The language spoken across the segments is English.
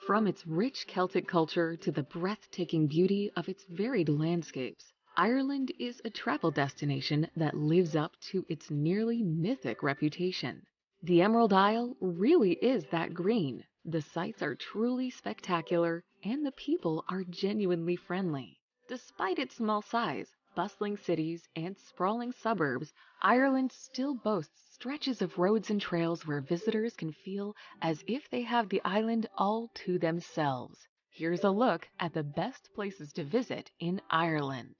From its rich Celtic culture to the breathtaking beauty of its varied landscapes, Ireland is a travel destination that lives up to its nearly mythic reputation. The Emerald Isle really is that green. The sights are truly spectacular, and the people are genuinely friendly. Despite its small size, bustling cities, and sprawling suburbs, Ireland still boasts stretches of roads and trails where visitors can feel as if they have the island all to themselves. Here's a look at the best places to visit in Ireland.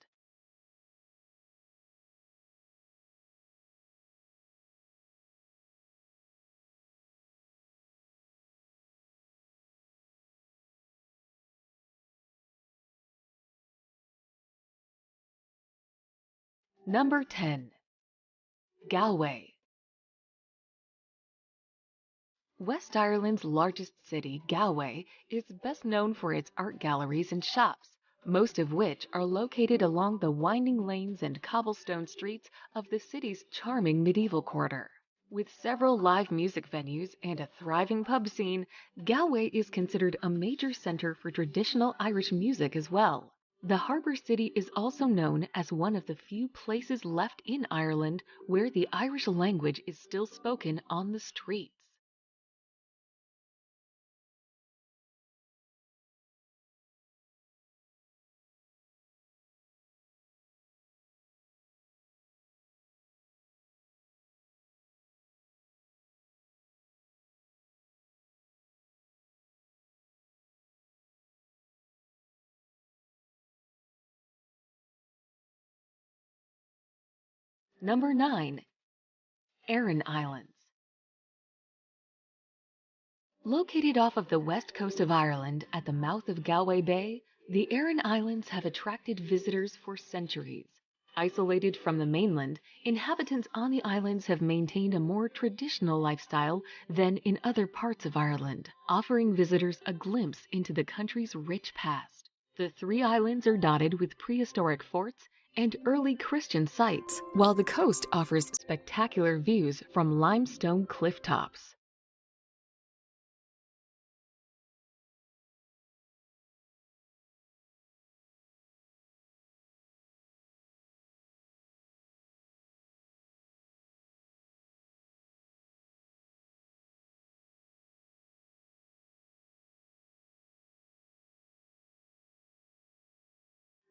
Number 10. Galway. West Ireland's largest city, Galway, is best known for its art galleries and shops, most of which are located along the winding lanes and cobblestone streets of the city's charming medieval quarter. With several live music venues and a thriving pub scene, Galway is considered a major center for traditional Irish music as well. The harbour city is also known as one of the few places left in Ireland where the Irish language is still spoken on the streets. Number 9. Aran Islands. Located off of the west coast of Ireland at the mouth of Galway Bay, the Aran Islands have attracted visitors for centuries. Isolated from the mainland, inhabitants on the islands have maintained a more traditional lifestyle than in other parts of Ireland, offering visitors a glimpse into the country's rich past. The three islands are dotted with prehistoric forts and early Christian sites, while the coast offers spectacular views from limestone cliff tops.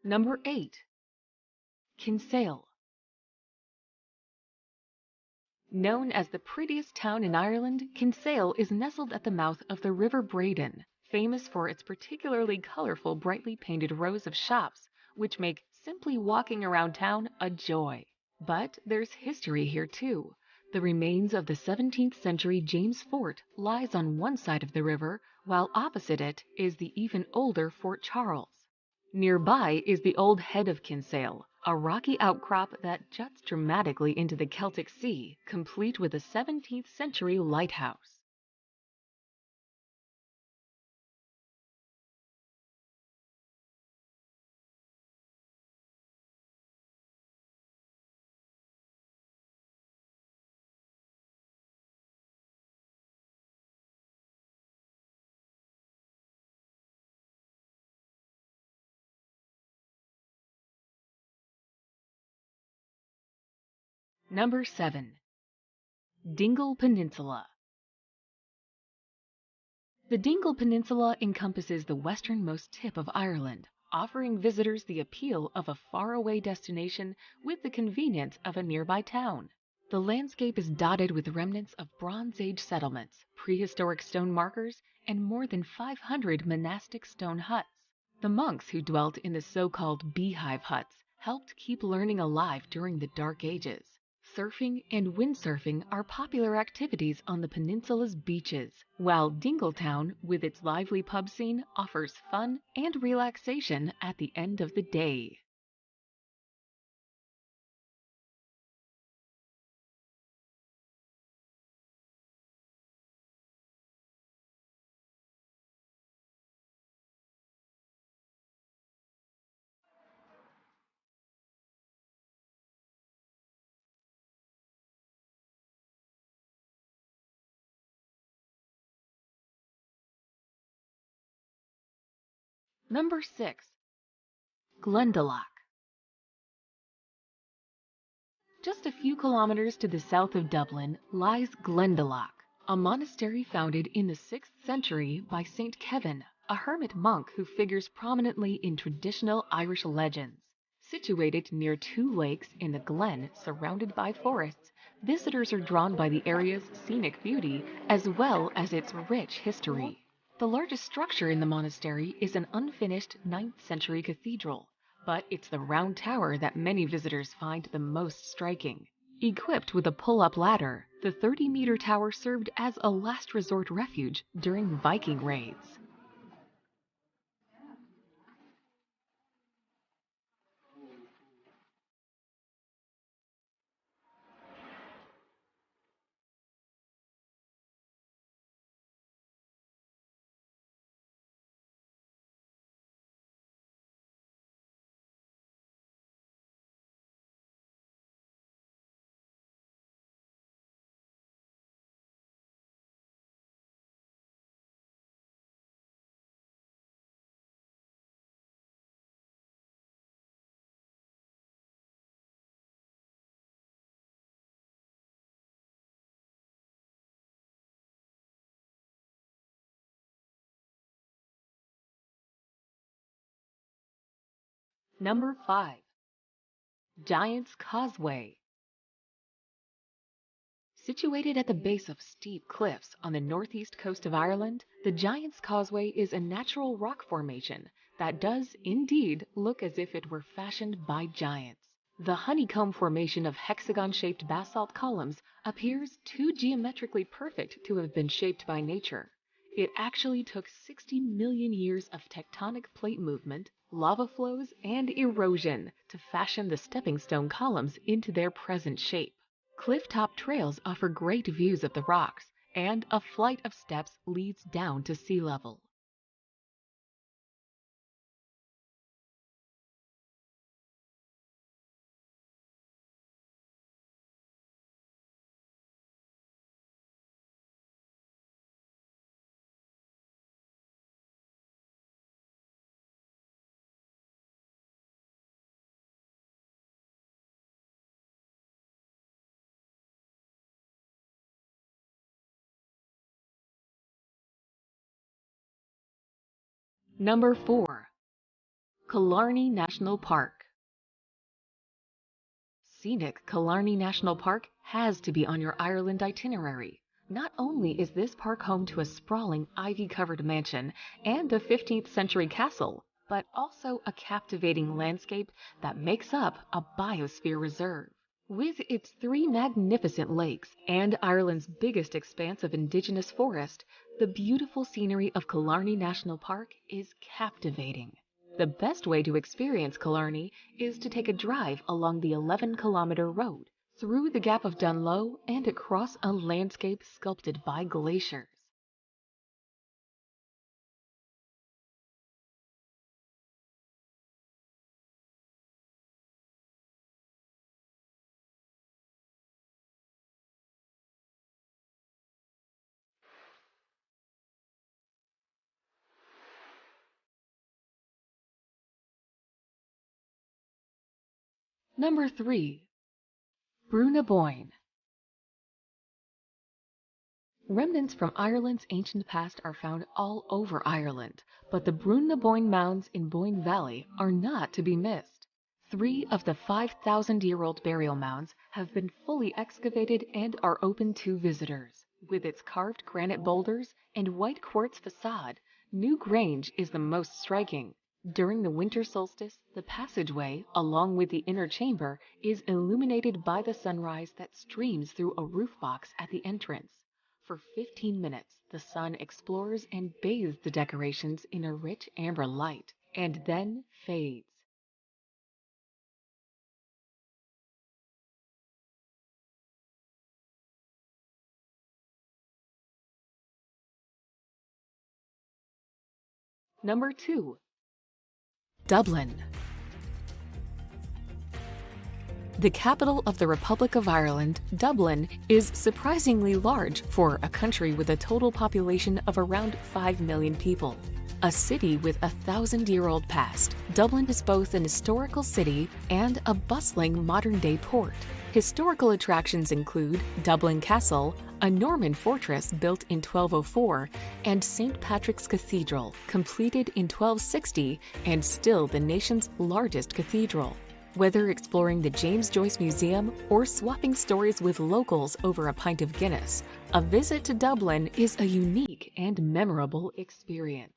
Number 8. Kinsale. Known as the prettiest town in Ireland, Kinsale is nestled at the mouth of the River Braden, famous for its particularly colorful, brightly painted rows of shops, which make simply walking around town a joy. But there's history here too. The remains of the 17th century James Fort lies on one side of the river, while opposite it is the even older Fort Charles. Nearby is the old head of Kinsale, a rocky outcrop that juts dramatically into the Celtic Sea, complete with a 17th century lighthouse. Number 7. Dingle Peninsula. The Dingle Peninsula encompasses the westernmost tip of Ireland, offering visitors the appeal of a faraway destination with the convenience of a nearby town. The landscape is dotted with remnants of Bronze Age settlements, prehistoric stone markers, and more than 500 monastic stone huts. The monks who dwelt in the so-called beehive huts helped keep learning alive during the Dark Ages. Surfing and windsurfing are popular activities on the peninsula's beaches, while Dingletown, with its lively pub scene, offers fun and relaxation at the end of the day. Number 6. Glendalough. Just a few kilometers to the south of Dublin lies Glendalough, a monastery founded in the 6th century by Saint Kevin, a hermit monk who figures prominently in traditional Irish legends. Situated near 2 lakes in the glen surrounded by forests, visitors are drawn by the area's scenic beauty as well as its rich history. The largest structure in the monastery is an unfinished 9th century cathedral, but it's the round tower that many visitors find the most striking. Equipped with a pull-up ladder, the 30-meter tower served as a last resort refuge during Viking raids. Number 5. Giant's Causeway. Situated at the base of steep cliffs on the northeast coast of Ireland, the Giant's Causeway is a natural rock formation that does indeed look as if it were fashioned by giants. The honeycomb formation of hexagon-shaped basalt columns appears too geometrically perfect to have been shaped by nature. It actually took 60 million years of tectonic plate movement, lava flows, and erosion to fashion the stepping stone columns into their present shape. Cliff-top trails offer great views of the rocks, and a flight of steps leads down to sea level. Number 4. Killarney National Park. Scenic Killarney National Park has to be on your Ireland itinerary. Not only is this park home to a sprawling ivy-covered mansion and a 15th century castle, but also a captivating landscape that makes up a biosphere reserve. With its 3 magnificent lakes and Ireland's biggest expanse of indigenous forest, the beautiful scenery of Killarney National Park is captivating. The best way to experience Killarney is to take a drive along the 11-kilometer road, through the Gap of Dunlow and across a landscape sculpted by glaciers. Number 3. Brunaboyne. Remnants from Ireland's ancient past are found all over Ireland, but the Brunaboyne Mounds in Boyne Valley are not to be missed. 3 of the 5,000-year-old burial mounds have been fully excavated and are open to visitors. With its carved granite boulders and white quartz facade, New Grange is the most striking. During the winter solstice, the passageway, along with the inner chamber, is illuminated by the sunrise that streams through a roof box at the entrance. For 15 minutes, the sun explores and bathes the decorations in a rich amber light, and then fades. Number 2. Dublin. The capital of the Republic of Ireland, Dublin, is surprisingly large for a country with a total population of around 5 million people. A city with a 1,000-year-old past, Dublin is both an historical city and a bustling modern-day port. Historical attractions include Dublin Castle, a Norman fortress built in 1204, and St. Patrick's Cathedral, completed in 1260 and still the nation's largest cathedral. Whether exploring the James Joyce Museum or swapping stories with locals over a pint of Guinness, a visit to Dublin is a unique and memorable experience.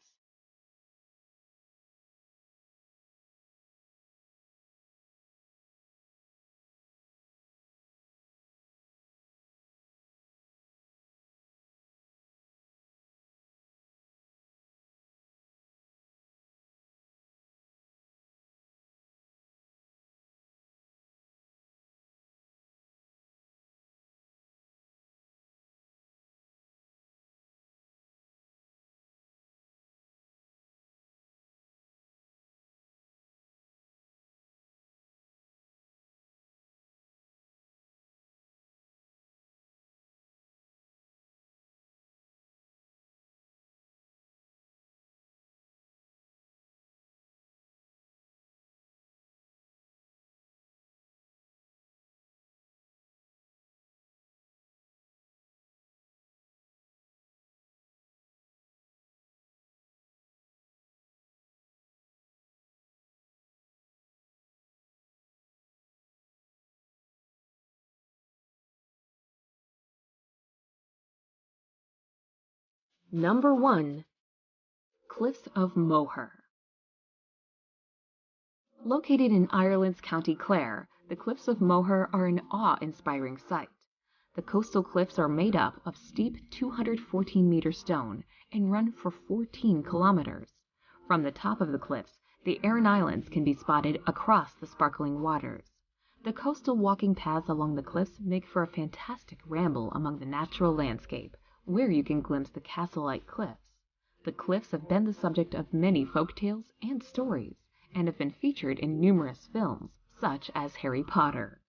Number 1. Cliffs of Moher. Located in Ireland's County Clare, the Cliffs of Moher are an awe-inspiring sight. The coastal cliffs are made up of steep 214-meter stone and run for 14 kilometers. From the top of the cliffs, the Aran Islands can be spotted across the sparkling waters. The coastal walking paths along the cliffs make for a fantastic ramble among the natural landscape, where you can glimpse the castle-like cliffs. The cliffs have been the subject of many folk tales and stories, and have been featured in numerous films, such as Harry Potter.